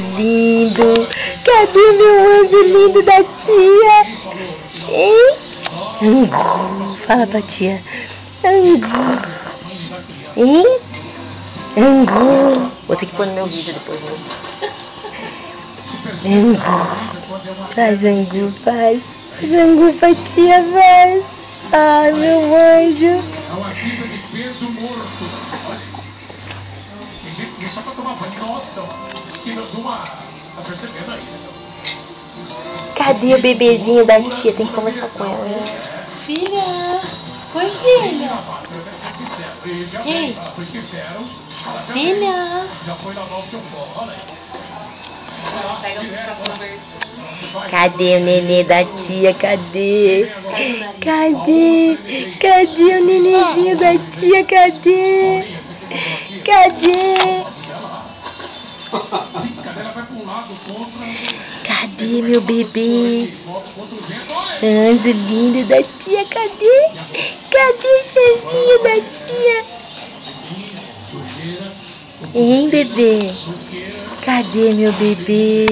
Lindo. Cadê meu anjo lindo da tia? Hein? Angu. Fala pra tia. Angu. Hein? Angu. Vou ter que pôr no meu vídeo depois. Angu. Faz angu, faz. Faz angu pra tia, faz. Ai, meu anjo. É uma artista de peso morto. Olha isso. Tem gente que vem só pra tomar banho. Nossa, que Zuma tá percebendo aí. Cadê o bebezinho da tia? Tem que conversar com ela, né? Filha! Oi, filha! Ei! Foi sincero. Filha! Já foi lavar o seu pó, olha aí. Pega pra conversar. Cadê o nenê da tia? Cadê? Cadê? Cadê o nenenzinho da tia? Cadê? Cadê? Cadê meu bebê? Anjo lindo da tia, cadê? Cadê o chefinho da tia? Hein, bebê? Cadê meu bebê?